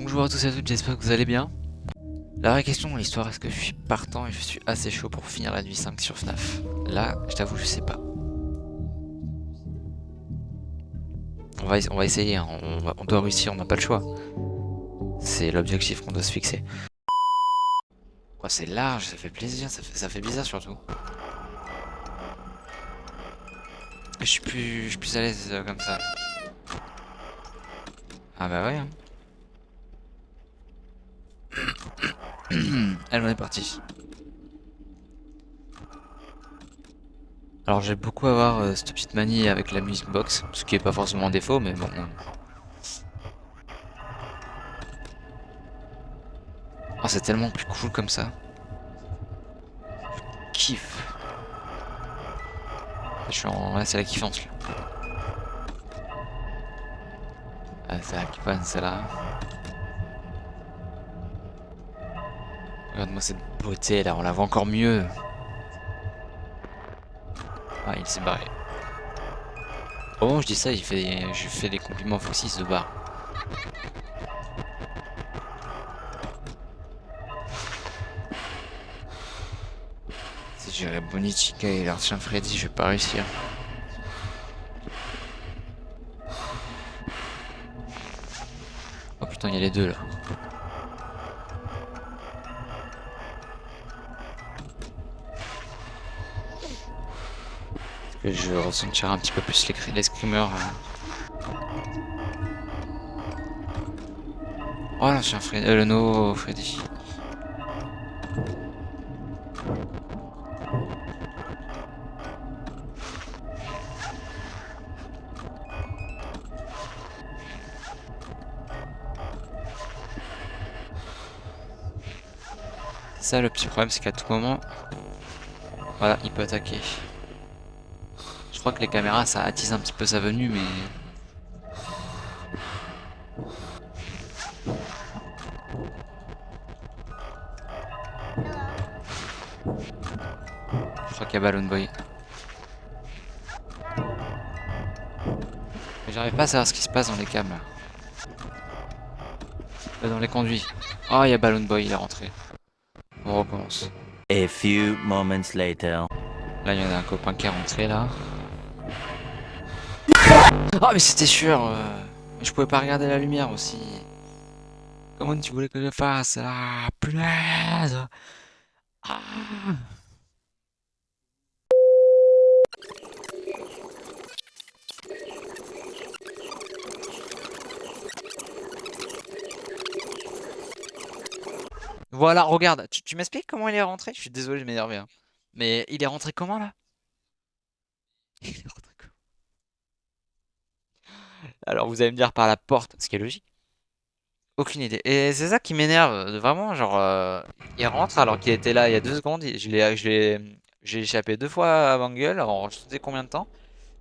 Bonjour à tous et à toutes, j'espère que vous allez bien. La vraie question dans l'histoire, est-ce que je suis partant et je suis assez chaud pour finir la nuit 5 sur FNAF? Là, je t'avoue, je sais pas. On va essayer, hein. On doit réussir, on n'a pas le choix. C'est l'objectif qu'on doit se fixer. Oh, c'est large, ça fait plaisir, ça fait bizarre surtout. Je suis plus à l'aise comme ça. Ah bah ouais. Hein. Allez, on est parti. Alors j'ai beaucoup à voir cette petite manie avec la music box, ce qui est pas forcément un défaut, mais bon. Oh, c'est tellement plus cool comme ça. Je kiffe. Je suis en... Là, c'est la kiffance là. Ah, c'est la kiffance, c'est là. Regarde-moi cette beauté là, on la voit encore mieux. Ah, il s'est barré. Au moment où je dis ça, je fais des compliments Foxy, il se barre. Si j'irais Bonichica et l'archien Freddy, je vais pas réussir. Oh putain, il y a les deux là. Je ressentirai un petit peu plus les screamers. Oh l'ancien Freddy, le no Freddy. C'est ça le petit problème, c'est qu'à tout moment, voilà, il peut attaquer. Je crois que les caméras ça attise un petit peu sa venue, mais je crois qu'il y a Balloon Boy. Mais j'arrive pas à savoir ce qui se passe dans les cams là. Dans les conduits. Oh, il y a Balloon Boy, il est rentré. On recommence. A few moments later. Là, il y en a un copain qui est rentré là. Oh, mais c'était sûr. Mais je pouvais pas regarder la lumière aussi. Comment tu voulais que je fasse? Ah, punaise! Ah. Voilà, regarde, tu m'expliques comment il est rentré? Je suis désolé de m'énerver, hein. Mais il est rentré comment là? Il est rentré comment? Alors vous allez me dire par la porte, ce qui est logique. Aucune idée. Et c'est ça qui m'énerve, vraiment, genre, il rentre alors qu'il était là il y a 2 secondes, j'ai échappé 2 fois à Bangle, en je sais combien de temps,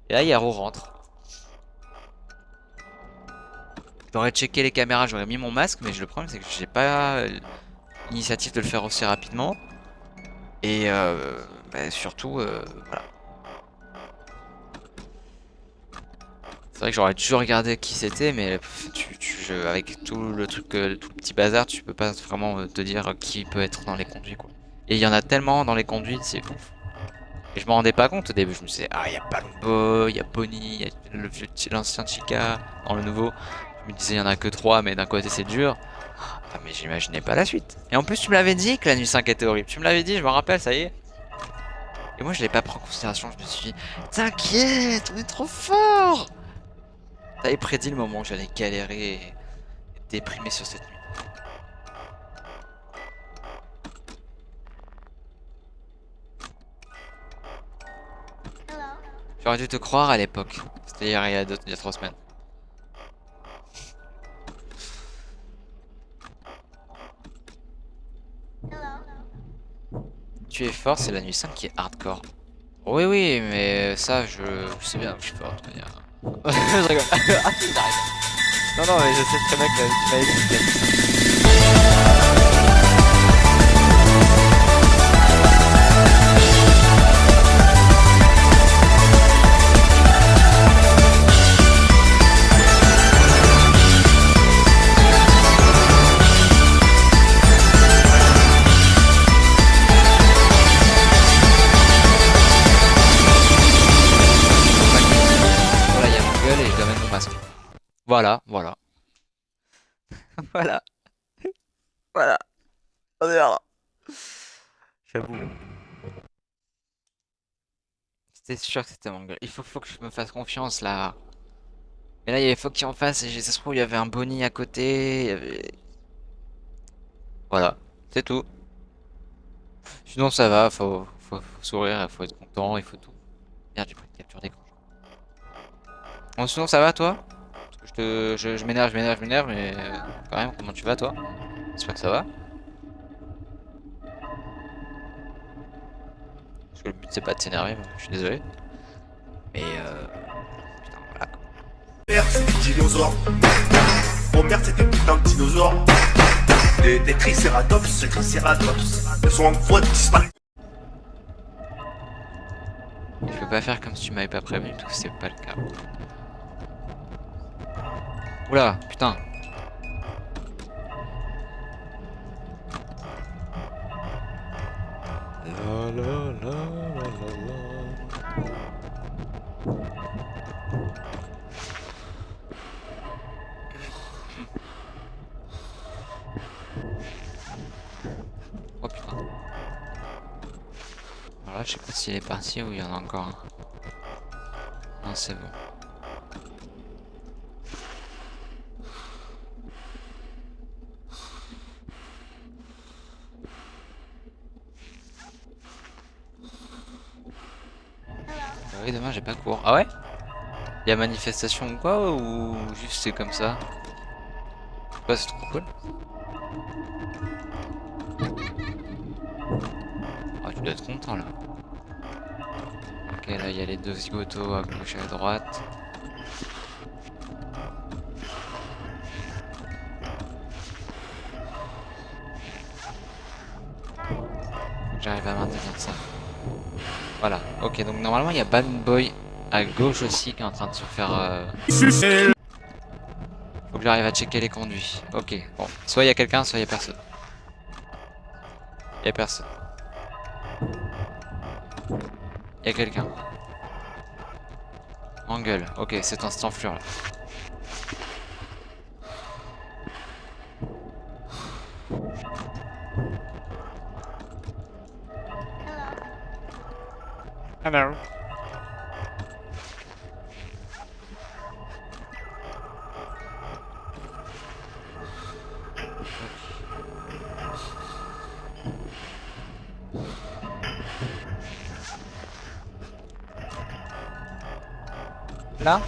et là il rentre. J'aurais checké les caméras, j'aurais mis mon masque, mais le problème c'est que j'ai pas l'initiative de le faire aussi rapidement. Et bah, surtout, voilà. C'est vrai que j'aurais dû regarder qui c'était, mais avec tout le truc, tout le petit bazar, tu peux pas vraiment te dire qui peut être dans les conduits, quoi. Et il y en a tellement dans les conduits, c'est ouf. Et je m'en rendais pas compte au début, je me disais, ah, il y a Balloon Boy, il y a Bonnie, il y a l'ancien Chica, dans le nouveau. Je me disais, il y en a que 3, mais d'un côté c'est dur. Ah, mais j'imaginais pas la suite. Et en plus, tu me l'avais dit que la nuit 5 était horrible. Tu me l'avais dit, je me rappelle, ça y est. Et moi, je l'ai pas pris en considération, je me suis dit, t'inquiète, on est trop fort. T'avais prédit le moment où j'allais galérer et déprimer sur cette nuit. J'aurais dû te croire à l'époque. C'était il y a 3 semaines. Tu es fort, c'est la nuit 5 qui est hardcore. Oui, oui, mais ça, je sais bien que je suis fort, de toute manière. Je rigole. Ah, non, non, mais je sais très bien que tu m'as expliqué. Voilà, voilà. Voilà, voilà. Oh merde. J'avoue. C'était sûr que c'était mon gueule. Faut que je me fasse confiance là. Mais là, il y avait Foggy en face et ça se trouve, il y avait un Bonnie à côté. Voilà, c'est tout. Sinon, ça va, faut sourire, il faut être content, il faut tout. Merde, j'ai pris une capture d'écran. Bon, sinon, ça va toi? Parce que je m'énerve, mais quand même, comment tu vas toi? J'espère que ça va. Parce que le but, c'est pas de s'énerver, je suis désolé. Mais putain, voilà quoi. Père, c'est des dinosaures. Mon père, c'était putain de dinosaures. Des tricératops. Elles sont en voie de disparition. Je peux pas faire comme si tu m'avais pas prévenu, parce que c'est pas le cas. Oula, putain. La la la la la la. Oh putain. Alors là, je sais pas s'il est parti ou il y en a encore un. Non, c'est bon. Bah oui, demain j'ai pas cours. Ah ouais? Il y a manifestation ou quoi? Ou juste c'est comme ça? Ouais, c'est trop cool. Ah, tu dois être content là. Ok, là il y a les deux zigotos à gauche et à droite. J'arrive à maintenir ça. Voilà, ok, donc normalement il y a Bad Boy à gauche aussi qui est en train de se faire. Faut que j'arrive à checker les conduits. Ok, bon, soit il y a quelqu'un, soit il y a personne. Il y a personne. Il y a quelqu'un. Engueule, ok, c'est un stanflure là. Hello. Là?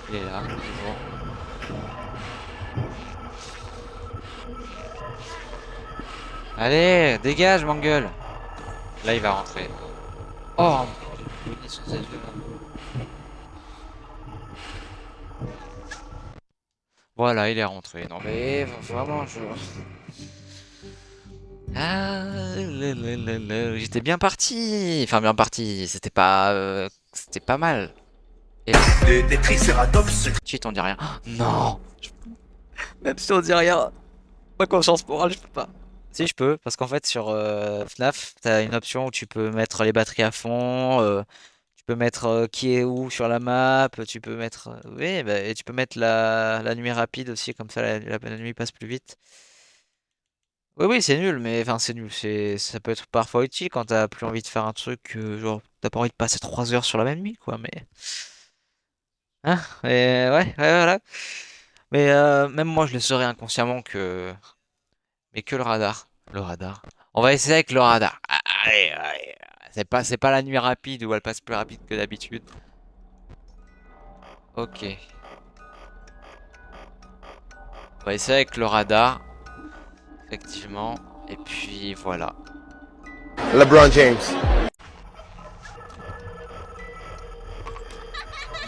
Il est là, toujours. Allez, dégage, mon gueule. Là, il va rentrer. Oh, mon Dieu, sur cette vue-là. Voilà, il est rentré. Non, mais vraiment, je. Ah, j'étais bien parti. Enfin, bien parti. C'était pas mal. Et là, Des tricératops. cheat, on dit rien. Non. Même si on dit rien, ma conscience morale, je peux pas. Si, je peux, parce qu'en fait, sur FNAF, t'as une option où tu peux mettre les batteries à fond, tu peux mettre qui est où sur la map, tu peux mettre. Oui, bah, et tu peux mettre la nuit rapide aussi, comme ça la nuit passe plus vite. Oui, oui, c'est nul, mais enfin, c'est nul. Ça peut être parfois utile quand t'as plus envie de faire un truc, genre, t'as pas envie de passer 3 heures sur la même nuit, quoi, mais. Hein? Mais ouais, voilà. Mais même moi, je le saurais inconsciemment que. Mais que le radar. Le radar. On va essayer avec le radar. Allez, allez. C'est pas la nuit rapide où elle passe plus rapide que d'habitude. Ok. On va essayer avec le radar. Effectivement. Et puis voilà. LeBron James.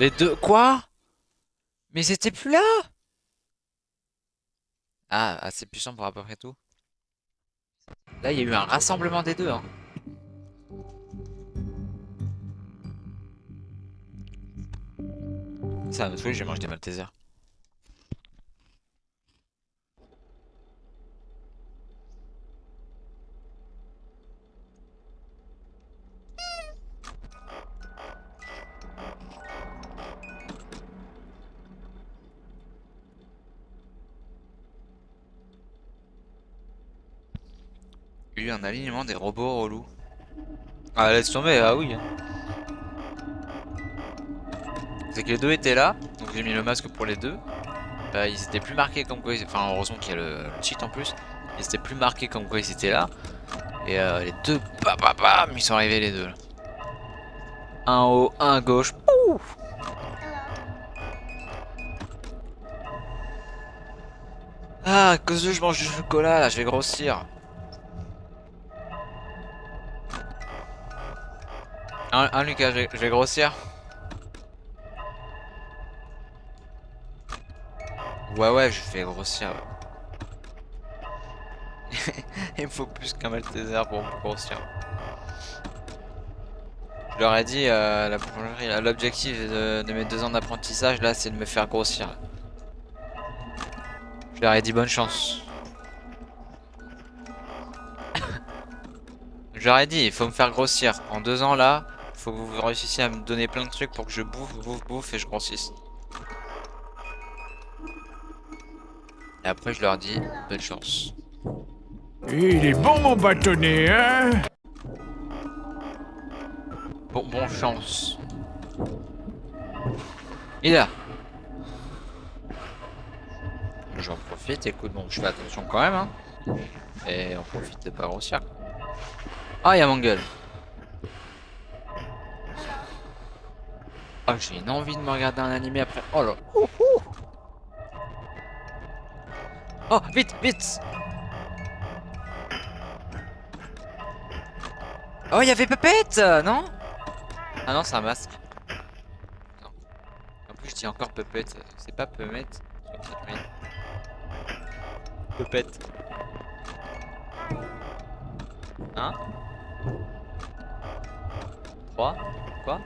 Les deux. Quoi? Mais c'était plus là? Ah, assez puissant pour à peu près tout. Là, il y a eu un rassemblement des deux, hein. Ça va me saouler, j'ai mangé des Maltesers. eu un alignement des robots relous. Ah laisse tomber, ah oui. C'est que les deux étaient là, donc j'ai mis le masque pour les deux. Ils étaient plus marqués comme quoi, enfin heureusement qu'il y a le cheat en plus. Ils étaient plus marqués comme quoi ils étaient là. Et les deux, bam, ils sont arrivés les deux là. Un haut, un à gauche. Pouf. Ah, à cause de je mange du chocolat là, je vais grossir. Lucas, je vais grossir. Ouais, je vais grossir. Il me faut plus qu'un Malteser pour grossir. Je leur ai dit, la boulangerie, l'objectif de mes 2 ans d'apprentissage là, c'est de me faire grossir. Je leur ai dit bonne chance. Je leur ai dit, il faut me faire grossir. En 2 ans là, faut que vous réussissiez à me donner plein de trucs pour que je bouffe et je grossisse. Et après je leur dis, bonne chance. Il est bon mon bâtonnet, hein? Bon chance. Il est là. J'en profite, écoute, bon, je fais attention quand même, hein. Et on profite de pas grossir. Ah, il y a mon gueule. Ah, j'ai une envie de me regarder un animé après. Oh là. Oh, vite. Oh, il y avait Pépette, non? Ah non, c'est un masque. Non. En plus, je dis encore Pépette. C'est pas Pépette. Pépette. Hein? 3? Quoi?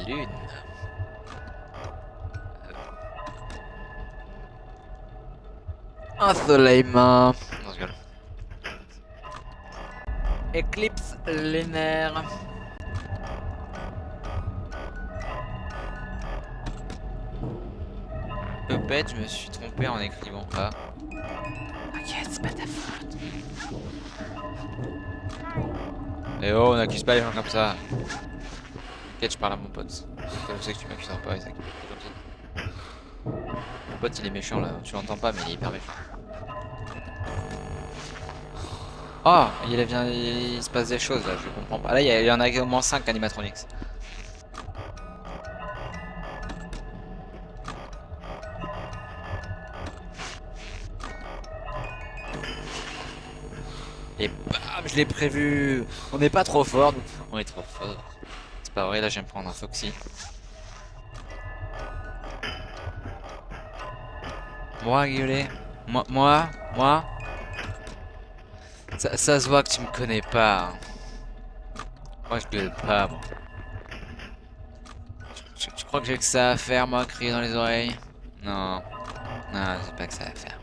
Lune. Ensoleillement. Non, je rigole. Éclipse lunaire. Peut-être je me suis trompé en écrivant A. T'inquiète, c'est pas ta faute. Eh oh, on n'accuse pas les gens comme ça. T'inquiète, je parle à mon pote. Je sais que tu m'accuseras pas, Isaac. C'est gentil. Mon pote il est méchant là, tu l'entends pas mais il est hyper méchant. Oh, il se passe des choses là, je comprends pas. Là il y en a au moins 5 animatronics. Et bam, je l'ai prévu. On n'est pas trop fort, nous. On est trop fort. C'est pas vrai, là je viens de prendre un Foxy. Moi, gueuler. Moi. Ça se voit que tu me connais pas. Moi je gueule pas, moi. Tu crois que j'ai que ça à faire, moi, crier dans les oreilles? Non. Non, j'ai pas que ça à faire.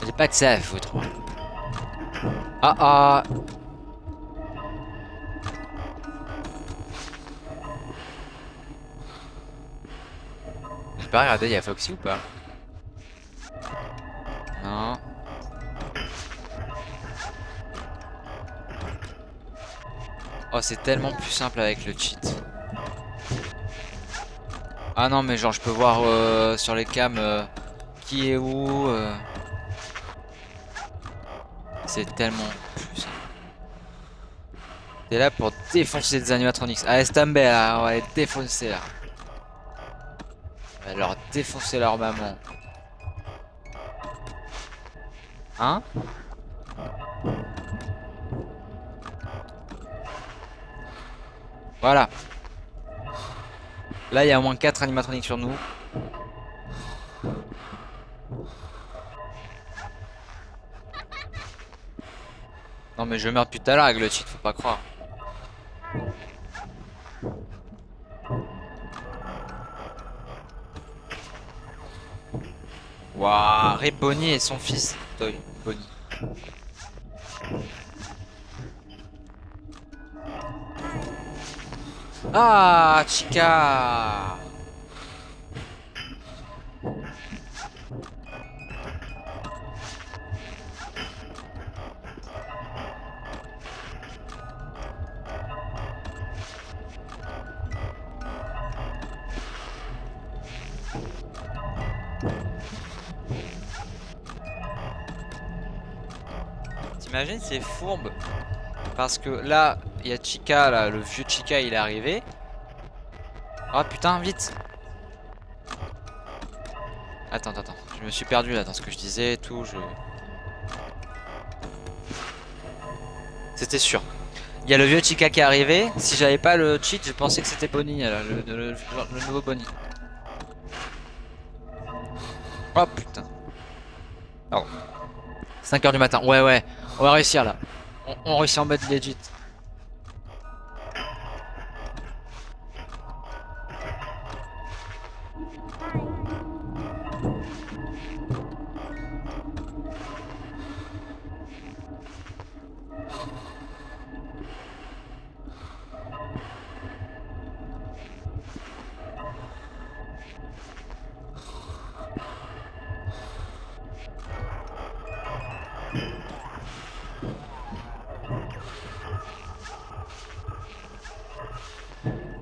J'ai pas que ça à foutre, moi. Ah. J'ai pas regardé, il y a Foxy ou pas? Non. Oh, c'est tellement plus simple avec le cheat. Ah non, mais genre, je peux voir sur les cams qui est où. C'est tellement plus simple. T'es là pour défoncer des animatronics. Ah, Stambe là, on va les défoncer là. On va leur défoncer leur maman. Hein? Voilà. Là, il y a au moins 4 animatroniques sur nous. Non mais je meurs depuis tout à l'heure avec le cheat, faut pas croire. Waouh, Rip Bonnie et son fils Toy Bonnie. Ah, Chica. T'imagines, c'est fourbe. Parce que là, il y a Chica, là, le vieux Chica, il est arrivé. Oh putain, vite. Attends, je me suis perdu là dans ce que je disais et tout, C'était sûr. Il y a le vieux Chica qui est arrivé. Si j'avais pas le cheat, je pensais que c'était Bonnie, là, le nouveau Bonnie. Oh putain. Pardon. 5 h du matin. Ouais. On va réussir là. On réussit en mode legit.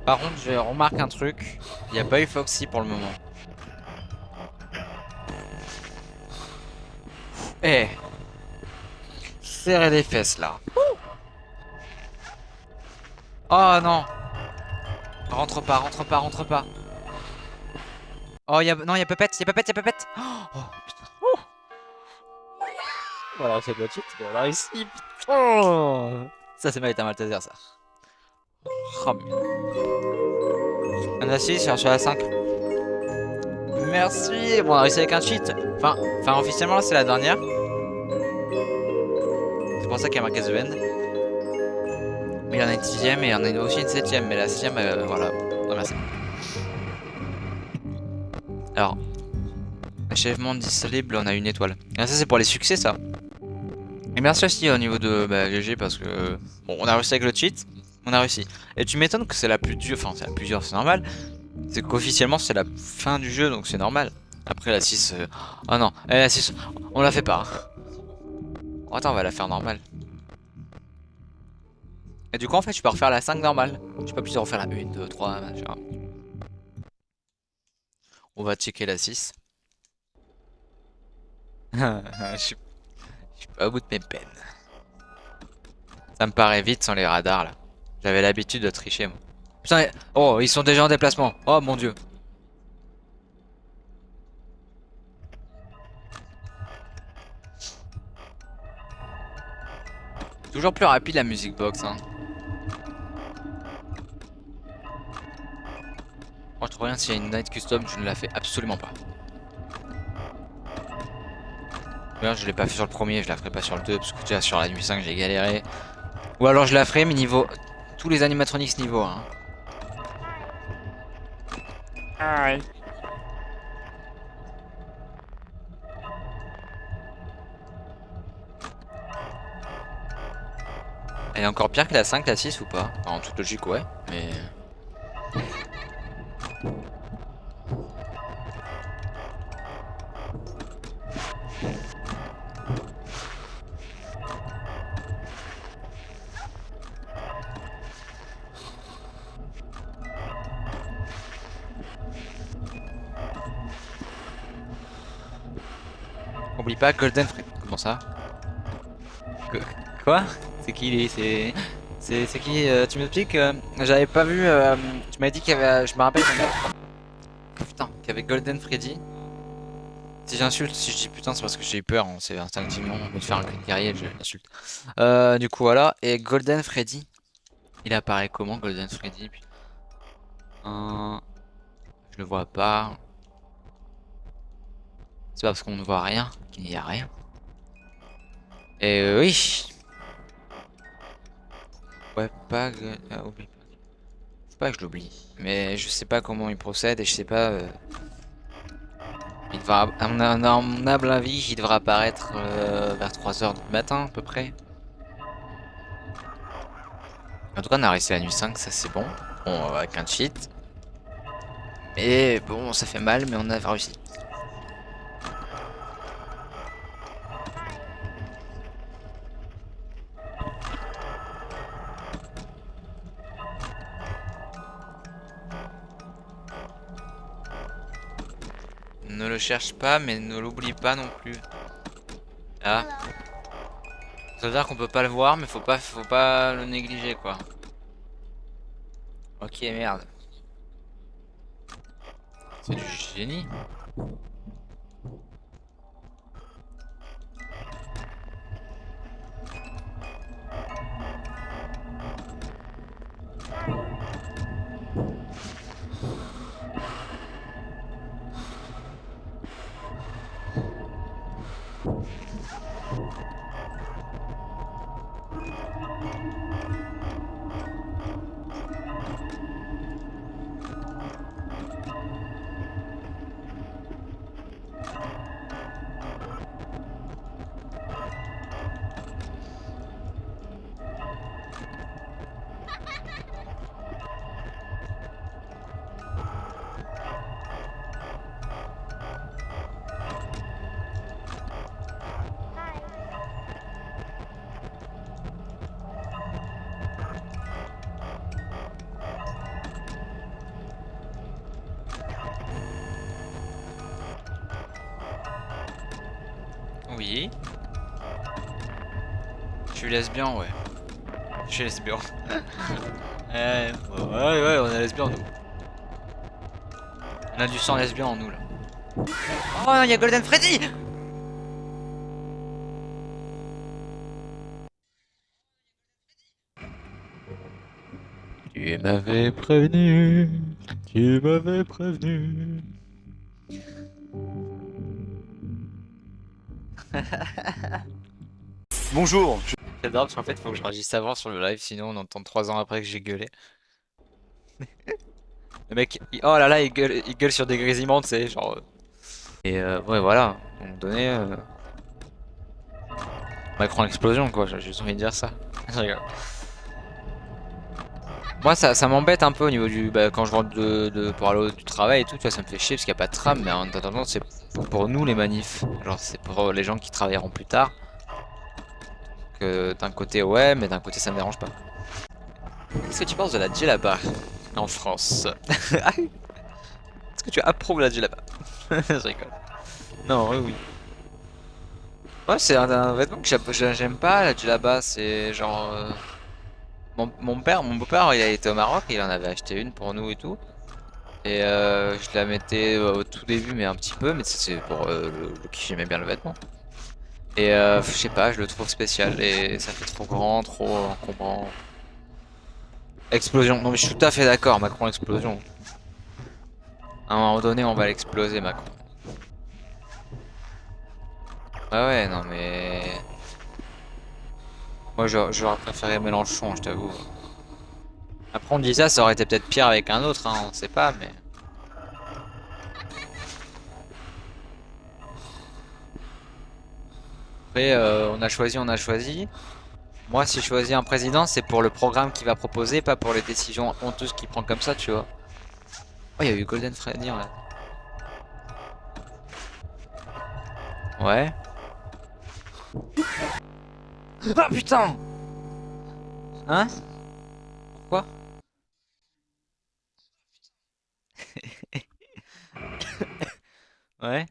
Par contre, je remarque un truc. Il n'y a pas eu Foxy pour le moment. Eh, serrez les fesses là. Oh non. Rentre pas. Oh, non, il y a Pepette. Oh, putain. Oh. Voilà, c'est le cheat. On a réussi. Putain. Ça, c'est mal Malteser, ça. Oh, on a 6, sur la 5. Merci. Bon, on a réussi avec un cheat. Enfin officiellement, là, c'est la dernière. C'est pour ça qu'il y a marqué The End. Mais il y en a une 6ème et il y en a aussi une 7ème. Mais la 6ème, voilà. Non, merci. Alors, achèvement disponible, on a une étoile. Et ça, c'est pour les succès, ça. Et merci aussi au niveau de GG parce que bon, on a réussi avec le cheat. On a réussi. Et tu m'étonnes que c'est la plus dure. Enfin, c'est la plus dure, c'est normal. C'est qu'officiellement, c'est la fin du jeu, donc c'est normal. Après, la 6. Oh non, la 6, on la fait pas. Oh, attends, on va la faire normale. Et du coup, en fait, tu peux refaire la 5 normale. Tu peux plus refaire la 1, 2, 3, machin. On va checker la 6. Je suis pas au bout de mes peines. Ça me paraît vite sans les radars, là. J'avais l'habitude de tricher, moi. Putain, oh, ils sont déjà en déplacement. Oh mon dieu. Toujours plus rapide la music box, hein. Moi je trouve rien s'il y a une night custom, je ne la fais absolument pas. D'ailleurs je l'ai pas fait sur le premier, je la ferai pas sur le 2 parce que déjà sur la nuit 5 j'ai galéré. Ou alors je la ferai mais niveau tous les animatronics niveau 1. Aïe. Elle est encore pire que la 5, la 6 ou pas? Enfin, en toute logique ouais, mais... Oublie pas Golden Freddy. Comment ça? Quoi? C'est qui lui? C'est qui? Tu m'expliques? J'avais pas vu. Tu m'avais dit qu'il y avait. Je me rappelle. Putain, qu'il y avait Golden Freddy. Si j'insulte, si je dis putain, c'est parce que j'ai eu peur. Hein, c'est instinctivement de faire un cri de guerrier, j'insulte. Du coup, voilà. Et Golden Freddy. Il apparaît comment, Golden Freddy? Je le vois pas. C'est pas parce qu'on ne voit rien qu'il n'y a rien. Et oui. Ouais, pas que... oublie pas. C'est pas que je l'oublie. Mais je sais pas comment il procède et je sais pas... Il devra... À mon humble avis, il devra apparaître vers 3 h du matin à peu près. En tout cas, on a réussi la nuit 5, ça c'est bon. Bon, avec un cheat. Mais bon, ça fait mal, mais on a réussi. Ne le cherche pas, mais ne l'oublie pas non plus. Ah. Ça veut dire qu'on peut pas le voir, mais faut pas le négliger quoi. Ok, merde. C'est du génie. Oui. Je suis lesbien, ouais. Je suis lesbien. Ouais, on est lesbien nous. On a du sang lesbien en nous là. Oh, il y a Golden Freddy! Tu m'avais prévenu, tu m'avais prévenu. Bonjour. J'adore parce qu'en fait, faut que je réagisse avant sur le live, sinon on entend 3 ans après que j'ai gueulé. Le mec, oh là là, il gueule sur des grésillements, tu sais, genre. Et ouais, voilà, à un moment donné. Macron explosion, quoi, j'ai juste envie de dire ça. Je rigole. Moi, ça m'embête un peu au niveau du. Bah, quand je rentre pour aller du travail et tout, tu vois, ça me fait chier parce qu'il n'y a pas de tram, mais en attendant, c'est pour nous les manifs. Genre, c'est pour les gens qui travailleront plus tard. Que d'un côté, ouais, mais d'un côté, ça me dérange pas. Qu'est-ce que tu penses de la djellaba en France? Est-ce que tu approuves la djellaba? Je rigole. Non, oui, oui. Ouais, c'est un vêtement que j'aime pas, la djellaba. C'est genre. Mon beau-père, il a été au Maroc, il en avait acheté une pour nous et tout. Et je la mettais au tout début, mais un petit peu, mais c'est pour le kiff, j'aimais bien le vêtement. Et je sais pas, je le trouve spécial et ça fait trop grand, trop encombrant. Explosion, non mais je suis tout à fait d'accord, Macron explosion. À un moment donné, on va l'exploser, Macron. Ah ouais, non mais... Moi j'aurais préféré Mélenchon, je t'avoue. Après on dit ça, ça aurait été peut-être pire avec un autre, hein, on sait pas, mais... Après, on a choisi. Moi, si je choisis un président, c'est pour le programme qu'il va proposer, pas pour les décisions honteuses qu'il prend comme ça, tu vois. Oh, il y a eu Golden Freddy là. Ouais. Ah putain! Hein? Pourquoi? Ouais.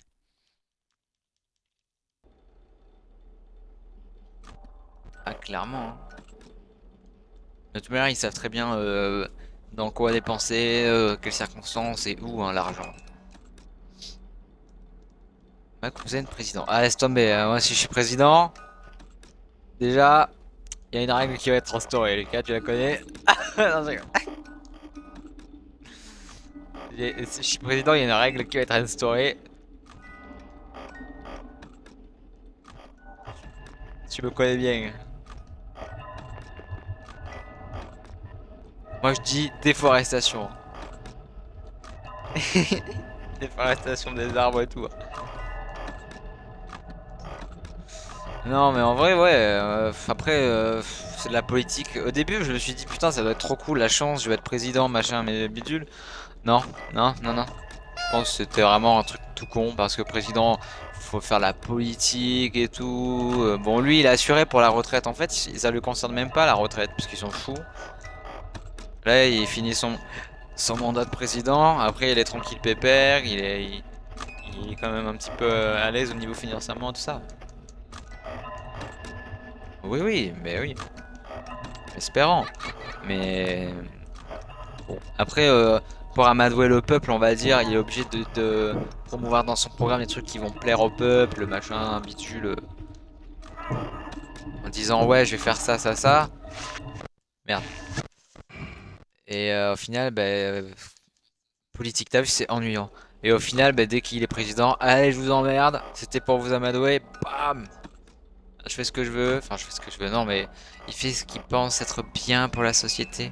Ah, clairement. Hein. De toute manière, ils savent très bien dans quoi dépenser, quelles circonstances et où hein, l'argent. Ma cousine président. Ah, laisse tomber. Moi, si je suis président, déjà, il y a une règle qui va être instaurée. Lucas, tu la connais? Non, je rigole. Si je suis président, il y a une règle qui va être instaurée. Tu me connais bien. Moi je dis déforestation. Déforestation des arbres et tout. Non mais en vrai ouais, après c'est de la politique. Au début je me suis dit putain ça doit être trop cool la chance, je vais être président machin mais bidule. Non, non, non, non. Je pense que c'était vraiment un truc tout con parce que président faut faire la politique et tout. Bon lui il a assuré pour la retraite en fait ça lui concerne même pas la retraite parce qu'ils sont fous. Là, il finit son mandat de président. Après, il est tranquille, pépère. Il est quand même un petit peu à l'aise au niveau financièrement, tout ça. Oui, oui, mais oui. Espérant. Mais bon. Après, pour amadouer le peuple, on va dire, il est obligé de promouvoir dans son programme les trucs qui vont plaire au peuple, machin, bidule. En disant ouais, je vais faire ça, ça, ça. Merde. Et au final, politique, t'as vu, c'est ennuyant. Et au final, dès qu'il est président, allez, je vous emmerde. C'était pour vous amadouer. Bam! Je fais ce que je veux. Enfin, je fais ce que je veux. Non, mais il fait ce qu'il pense être bien pour la société.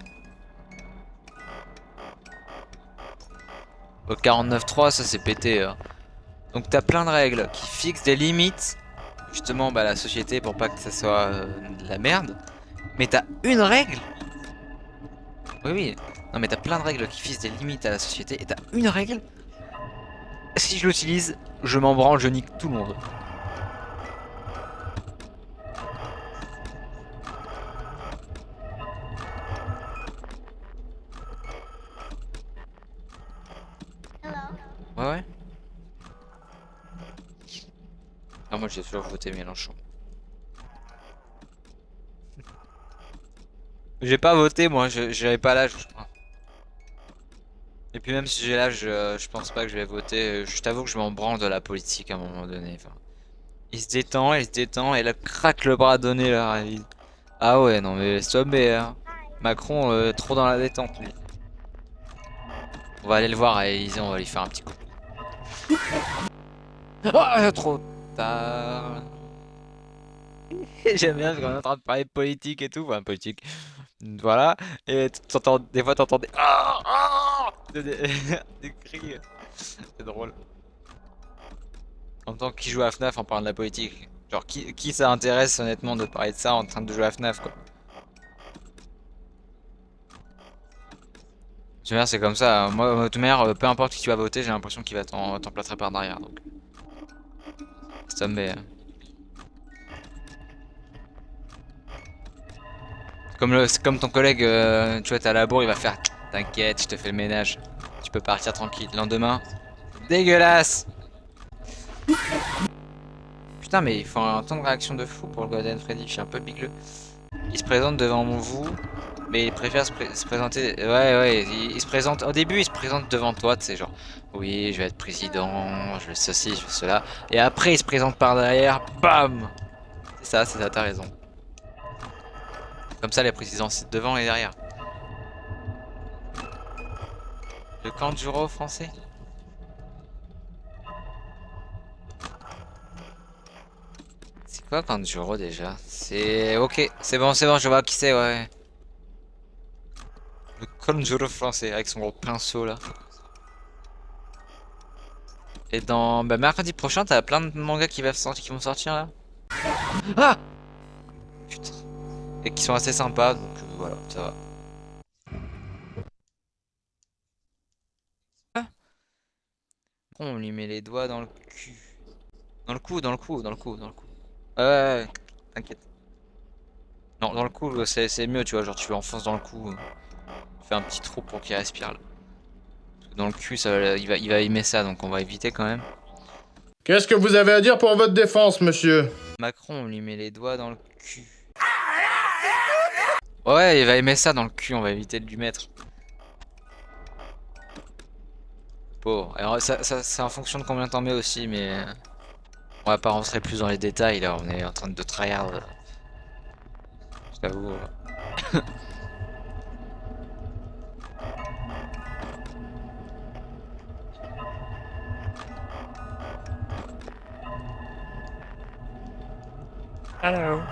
Au 49.3, ça c'est pété. Hein. Donc t'as plein de règles qui fixent des limites. Justement, la société pour pas que ça soit de la merde. Mais t'as une règle. Oui, oui. Non, mais t'as plein de règles qui fixent des limites à la société. Et t'as une règle. Si je l'utilise, je m'en branle, je nique tout le monde. Ouais, ouais. Ah, moi j'ai toujours voté Mélenchon. J'ai pas voté, moi, j'avais pas l'âge, je crois. Et puis même si j'ai l'âge, je pense pas que je vais voter. Je t'avoue que je m'en branle de la politique à un moment donné. Enfin, il se détend, et là, craque le bras donné là. Ah ouais, non mais laisse tomber, hein. Macron, trop dans la détente, lui. On va aller le voir à Élysée, on va lui faire un petit coup. Ah, trop tard. J'aime bien parce qu'on est en train de parler de politique et tout, enfin politique. Voilà, et des fois t'entends des des cris. C'est drôle. En même temps, qui joue à FNAF en parlant de la politique? Genre, qui ça intéresse honnêtement de parler de ça en train de jouer à FNAF quoi? C'est comme ça, moi, de toute manière, peu importe qui tu vas voter, j'ai l'impression qu'il va t'emplâtrer par derrière donc. Ça me met. C'est comme ton collègue, tu vois, t'es à la bourre, il va faire t'inquiète, je te fais le ménage. Tu peux partir tranquille. Lendemain, dégueulasse! Putain, mais il faut un temps de réaction de fou pour le Golden Freddy, je suis un peu bigleux. Il se présente devant vous, mais il préfère se présenter. Ouais, ouais, il se présente. Au début, il se présente devant toi, tu sais, genre, oui, je vais être président, je vais ceci, je vais cela. Et après, il se présente par derrière, bam! C'est ça, t'as raison. Comme ça, les présidents, c'est devant et derrière. Le Kanjuro français? C'est quoi Kanjuro déjà? C'est... Ok, c'est bon, je vois qui c'est, ouais. Le Kanjuro français, avec son gros pinceau, là. Et dans... mercredi prochain, t'as plein de mangas qui vont sortir, là. Ah! Putain. Et qui sont assez sympas, donc voilà, ça va. On lui met les doigts dans le cul. Dans le cou. Ouais, ouais, t'inquiète. Non, dans le cou, c'est mieux, tu vois, genre tu l'enfonces dans le cou. Tu fais un petit trou pour qu'il respire là. Dans le cul, il va aimer ça, donc on va éviter quand même. Qu'est-ce que vous avez à dire pour votre défense, monsieur? Macron, on lui met les doigts dans le cul. Ouais, il va aimer ça dans le cul, on va éviter de lui mettre. Bon, alors c'est en fonction de combien t'en mets aussi, mais on va pas rentrer plus dans les détails là, on est en train de tryhard. Je t'avoue. Hello.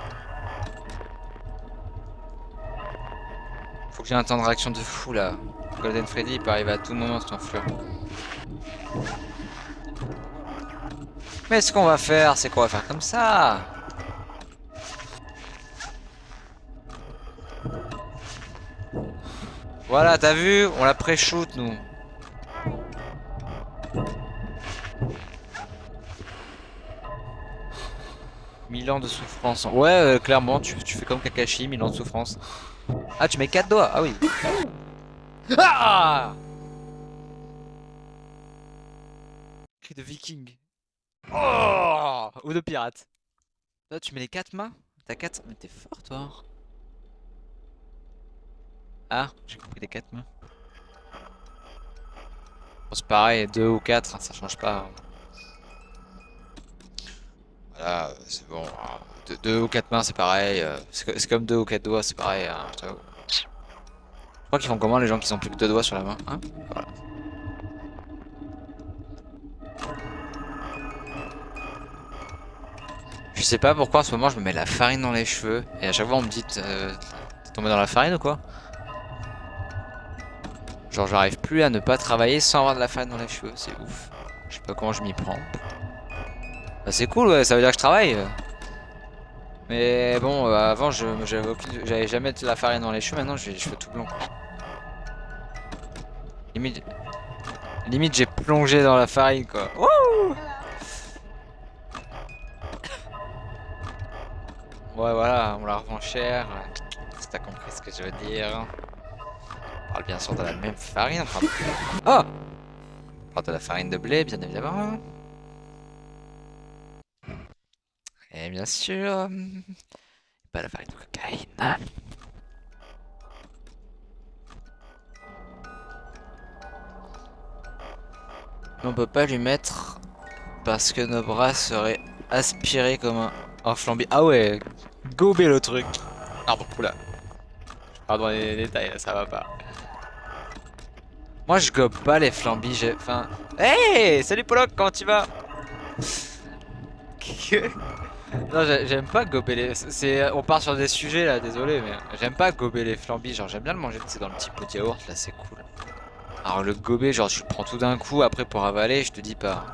Faut que j'ai un temps de réaction de fou là. Golden Freddy il peut arriver à tout moment cet enflure. Mais ce qu'on va faire, c'est qu'on va faire comme ça. Voilà, t'as vu? On la pré-shoot nous. Milan de souffrance. Ouais, clairement, tu fais comme Kakashi, Milan de souffrance. Ah, tu mets 4 doigts. Ah oui. Ah! Cri de viking. Oh! Ou de pirate. Là, tu mets les 4 mains? T'as 4, mais t'es fort toi. Ah, j'ai compris des 4 mains. Bon, c'est pareil, 2 ou 4, ça change pas. Voilà, c'est bon. 2 ou 4 mains, c'est pareil. C'est comme 2 ou 4 doigts, c'est pareil. Hein, je crois qu'ils font comment les gens qui ont plus que 2 doigts sur la main, hein? Voilà. Je sais pas pourquoi en ce moment je me mets la farine dans les cheveux et à chaque fois on me dit t'es tombé dans la farine ou quoi? Genre j'arrive plus à ne pas travailler sans avoir de la farine dans les cheveux, c'est ouf. Je sais pas comment je m'y prends. Bah c'est cool, ouais, ça veut dire que je travaille. Mais bon, avant j'avais jamais de la farine dans les cheveux, maintenant j'ai les cheveux tout blancs. Limite j'ai plongé dans la farine quoi. Wouh! Ouais voilà, on la revend cher. Si t'as compris ce que je veux dire. On parle bien sûr de la même farine. Oh! On parle de la farine de blé, bien évidemment. Et bien sûr, pas la farine de cocaïne. On peut pas lui mettre parce que nos bras seraient aspirés comme un flambi. Ah ouais, gober le truc. Pardon, oula. Pardon les détails, là, ça va pas. Moi je gobe pas les flambis, j'ai... Enfin... Hey! Salut Pollock, comment tu vas? Non, j'aime pas gober les... On part sur des sujets là, désolé, mais j'aime pas gober les flambis. Genre j'aime bien le manger, tu sais, dans le petit pot de yaourt, là c'est cool. Alors le gober, genre tu le prends tout d'un coup, après pour avaler, je te dis pas.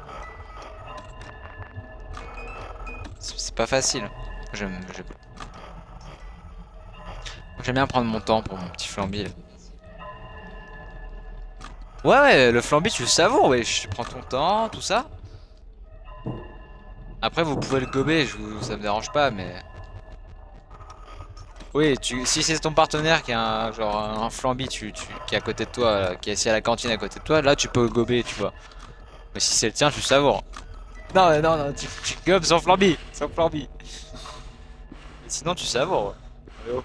C'est pas facile. J'aime bien prendre mon temps pour mon petit flambi là. Ouais, le flambi tu le savoures, ouais, tu prends ton temps, tout ça. Après vous pouvez le gober, ça me dérange pas, mais... Oui, si c'est ton partenaire qui a genre un flambi qui est à côté de toi, là, qui est assis à la cantine à côté de toi, là tu peux le gober, tu vois. Mais si c'est le tien, tu le savoures. Non, tu gobes son flambi, Mais sinon tu savoures, ouais. Oh.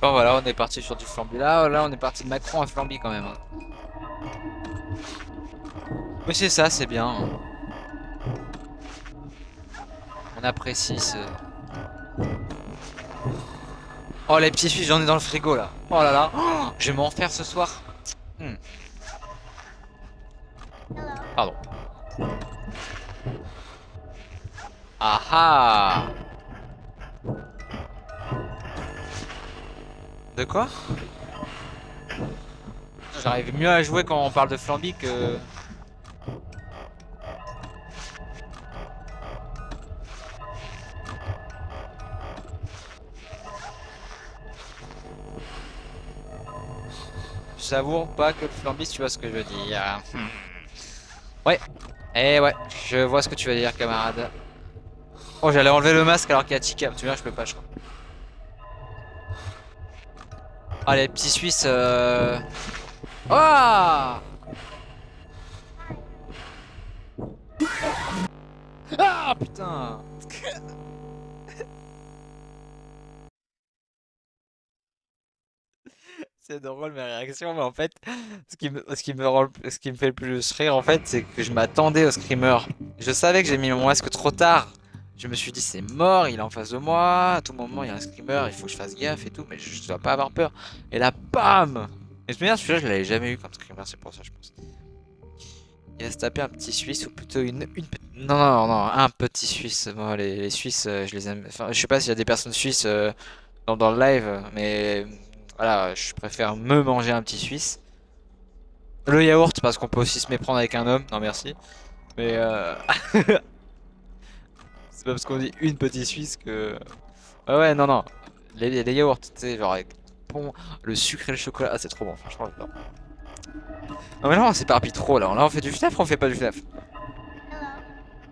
Bon voilà, on est parti sur du flambi. Là on est parti de Macron à flambi quand même. Mais c'est ça, c'est bien. On apprécie ce... Oh les petits suisses, j'en ai dans le frigo là. Oh là là, oh, je vais m'en faire ce soir. Pardon. Ah ah. De quoi? J'arrive mieux à jouer quand on parle de flambi que... Je savoure pas que le flambi, tu vois ce que je veux dire. Ouais. Eh ouais, je vois ce que tu veux dire, camarade. Oh, j'allais enlever le masque alors qu'il y a Tika. Tu vois, je peux pas, je crois. Ah, les petits Suisses. Oh! Ah, putain! C'est drôle mes réactions, mais en fait, ce qui me fait le plus rire, en fait, c'est que je m'attendais au screamer. Je savais que j'ai mis mon masque trop tard. Je me suis dit, c'est mort, il est en face de moi. À tout moment, il y a un screamer, il faut que je fasse gaffe et tout, mais je dois pas avoir peur. Et là, bam! Et je me souviens, celui-là, je l'avais jamais eu comme screamer, c'est pour ça, je pense. Il va se taper un petit Suisse ou plutôt non, un petit Suisse. Moi, les Suisses, je les aime. Enfin, je sais pas s'il y a des personnes suisses dans le live, mais. Voilà, je préfère me manger un petit Suisse. Le yaourt, parce qu'on peut aussi se méprendre avec un homme. Non, merci. Mais c'est pas parce qu'on dit une petite Suisse que... Ouais, non. Les yaourts, tu sais, genre avec le sucre et le chocolat. Ah, c'est trop bon, franchement, j'adore. Non, mais là, on s'éparpille trop, là. Là, on fait du FNAF, on fait pas du FNAF.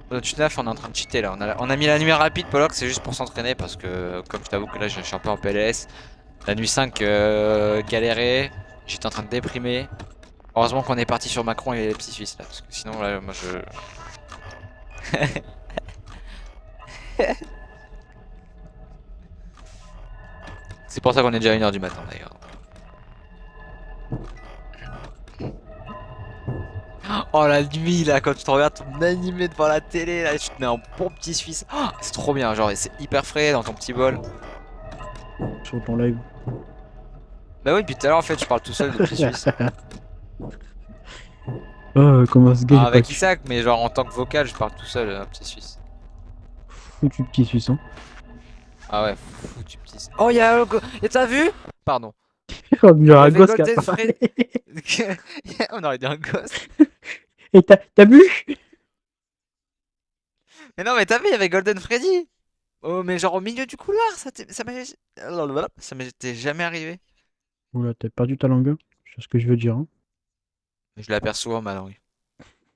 Notre FNAF, on est en train de cheater, là. On a mis la nuit rapide, Pollock, c'est juste pour s'entraîner, parce que, comme je t'avoue que là, je suis un peu en PLS. La nuit 5, galéré. J'étais en train de déprimer. Heureusement qu'on est parti sur Macron et les petits Suisses là, parce que sinon là, moi je... C'est pour ça qu'on est déjà à 1h du matin d'ailleurs. Oh la nuit là, quand tu te regardes ton animé devant la télé là, tu te mets un bon petit Suisse. Oh, c'est trop bien, genre c'est hyper frais dans ton petit bol. Sur ton live. Bah oui, puis tout à l'heure en fait je parle tout seul de petit Suisse. Oh, comment ce gars Ah, il est avec pas Isaac, mais genre en tant que vocal je parle tout seul, petit Suisse. foutu petit suisse, hein. Ah ouais, foutu petit. Oh y'a... T'as vu? Pardon. Oh, il y aura un avait gosse qui a Golden parlé. On aurait dit un gosse. Et t'as vu? Mais non mais t'as vu, il y avait Golden Freddy. Oh mais genre au milieu du couloir, ça m'était jamais arrivé. Oula, t'as perdu ta langue, hein. Je sais ce que je veux dire, hein. Je l'aperçois ma langue.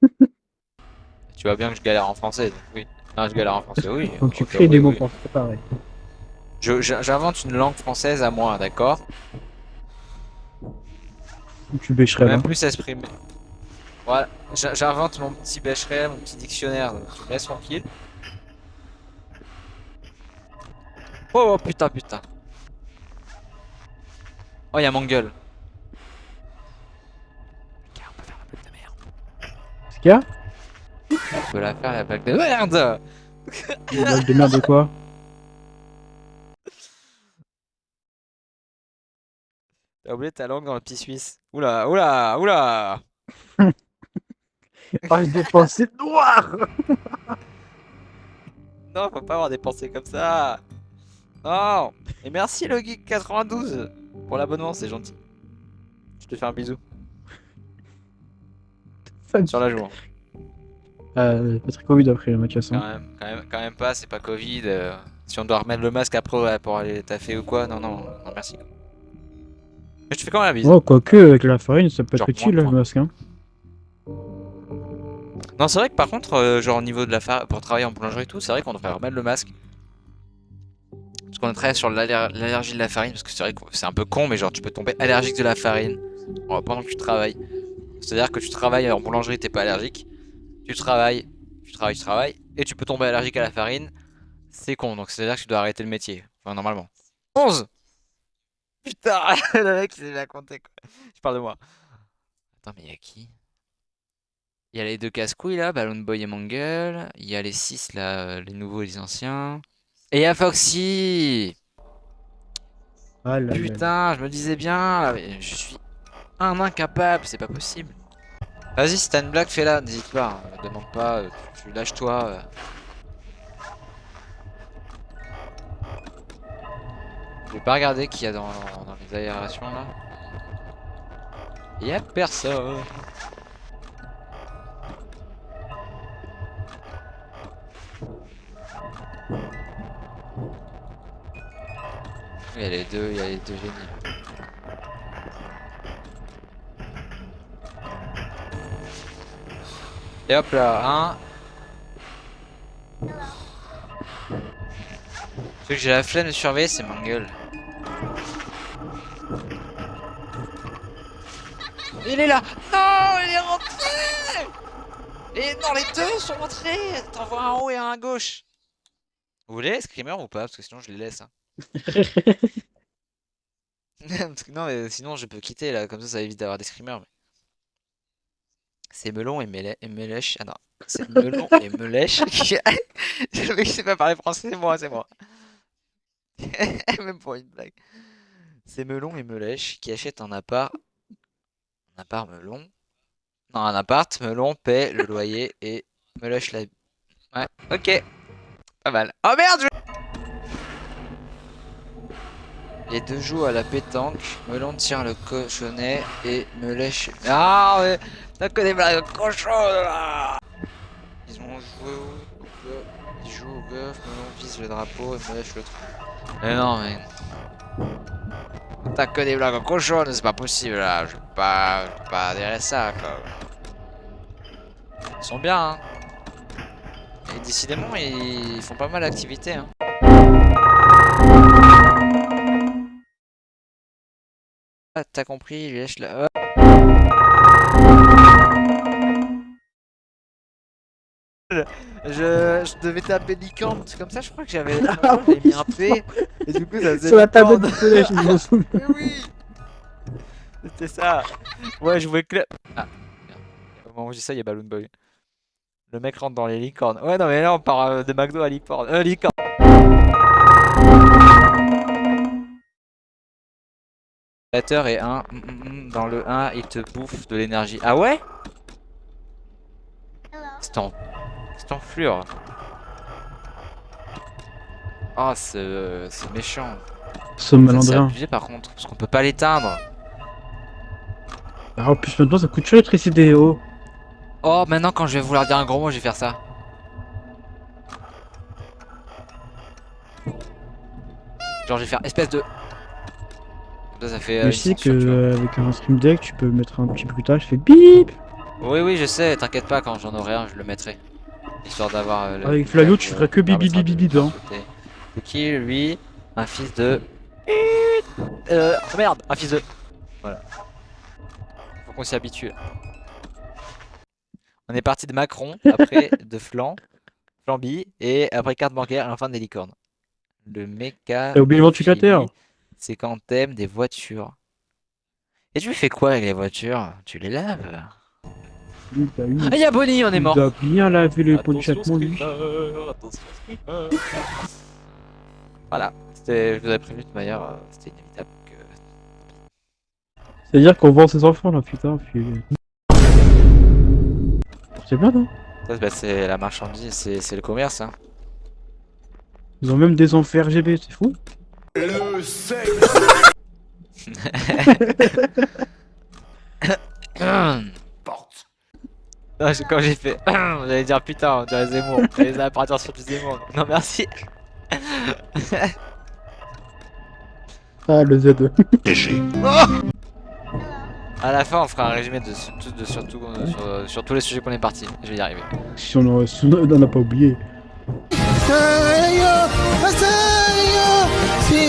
Tu vois bien que je galère en français, donc oui. Non, je galère en français, oui. Donc tu Ok, crées des oui, mots oui. pour se préparer. J'invente une langue française à moi, d'accord? Ou tu bêcherais là. Même plus s'exprimer. Voilà, j'invente mon petit Becherel, mon petit dictionnaire, donc tu me laisses tranquille. Oh putain, putain. Oh, y'a mon gueule. On peut faire la blague de merde. Qu'est-ce qu'il y a? On peut la faire la blague de merde. Une blague de merde de quoi? T'as oublié ta langue dans le petit Suisse. Oula, oula, oula. Ah, j'ai des pensées noires! Non, faut pas avoir des pensées comme ça. Non. Et merci le geek 92 pour l'abonnement, c'est gentil. Je te fais un bisou. Sur la joue. Patrick Covid après le Mathias. Quand même pas, c'est pas Covid. Si on doit remettre le masque après ouais, pour aller taffer ou quoi, non, non, non, merci. Mais je te fais quand même la bise. Oh, quoique, avec la farine, ça peut être Genre, utile, moins, le masque, hein. Non, c'est vrai que par contre, genre au niveau de la farine, pour travailler en boulangerie et tout, c'est vrai qu'on devrait remettre le masque. Parce qu'on est très sur l'allergie de la farine, parce que c'est vrai que c'est un peu con, mais genre tu peux tomber allergique de la farine pendant que tu travailles. C'est-à-dire que tu travailles en boulangerie, t'es pas allergique. Tu travailles, et tu peux tomber allergique à la farine. C'est con, donc c'est-à-dire que tu dois arrêter le métier. Enfin, normalement. 11. Putain, le mec il s'est bien compté quoi. Je parle de moi. Attends, mais y'a qui? Il y a les deux casse-couilles là, Balloon Boy et Mangle. Il y a les 6 là, les nouveaux et les anciens. Et il y a Foxy. Ah là là. Putain, je me disais bien, là, mais je suis un incapable, c'est pas possible. Vas-y, si t'as une blague, fais-la, n'hésite pas, hein, me demande pas, tu lâches-toi. Je vais pas regarder qui y a dans les aérations là. Y'a personne. Il y a les deux génies. Et hop là, Celui que j'ai la flemme de surveiller, c'est Mangle. Il est là! Non, il est rentré! Et non, les deux sont rentrés! T'en vois un en haut et un à gauche. Vous voulez les screamers ou pas? Parce que sinon je les laisse. Hein. Non, mais sinon je peux quitter là, comme ça évite d'avoir des screamers. Mais... C'est Melon et Melèche. Ah non, c'est Melon et Melèche qui. Le mec sait pas parler français, c'est moi, c'est moi. Même pour une blague. C'est Melon et Melèche qui achètent un appart. Un appart Melon. Non, un appart, Melon paie le loyer et Melèche la. Ouais, ok. Pas mal. Oh merde! Les deux jouent à la pétanque, Melon tire le cochonnet et Melèche... Ah mais... T'as que des blagues de cochon là! Ils ont joué au bœuf, ils jouent au bœuf, Melon vise le drapeau et Melèche le trou. Mais non mais... T'as que des blagues de cochon, c'est pas possible là, je peux pas adhérer à ça quoi. Ils sont bien hein. Et décidément ils font pas mal d'activités hein. Ah, t'as compris, il lèche la... Je devais taper licorne, c'est comme ça, je crois que j'avais mis un P, et du coup ça faisait Sur la tablette licorne. du collège, je me souviens. Mais oui, c'était ça. Ouais, je voulais que... Ah, merde. Au moment où je dis ça, il y a Balloon Boy. Le mec rentre dans les licornes. Ouais, non mais là on part de McDo à licorne. Licorne. Et 1, dans le 1, il te bouffe de l'énergie. Ah ouais? C'est enflure. Oh, c'est méchant. Ce Ça, c'est malandrin. abusé par contre, parce qu'on peut pas l'éteindre. Alors, en plus, maintenant, ça coûte cher l'électricité, oh. Oh, maintenant quand je vais vouloir dire un gros mot, je vais faire ça. Genre, je vais faire espèce de... Là, ça fait... Mais une je sais censure, tu vois. que avec un stream deck, tu peux mettre un petit bruitage, je fais bip. Oui, oui, je sais, t'inquiète pas, quand j'en aurai un, je le mettrai. Histoire d'avoir... Avec Flavio, tu feras que bip bip bip bip, hein. C'est qui, lui? Un fils de... merde, un fils de... Voilà. Faut qu'on s'y habitue. On est parti de Macron, après de Flamby, et après carte bancaire, et enfin des licornes. Le méca... T'as oublié le ventilateur. C'est quand t'aimes des voitures. Et tu fais quoi avec les voitures? Tu les laves? Ah, y'a Bonnie, on est mort. Il doit bien laver le pot de châtement, lui. Voilà, je vous avais prévenu de toute manière, c'était inévitable que... C'est-à-dire qu'on vend ses enfants, là, putain, puis... C'est bien, non? Ça, bah, c'est la marchandise, c'est le commerce, hein. Ils ont même des enfers RGB, c'est fou. Le sexe. Porte. Non, quand j'ai fait... J'allais dire putain, on dirait Zemmour. Les apparaître sur du Zemmour. Non, merci. Ah, le Z. Léger. À la fin, on fera un résumé sur tous les sujets qu'on est partis. Je vais y arriver. Si on en a pas oublié. Si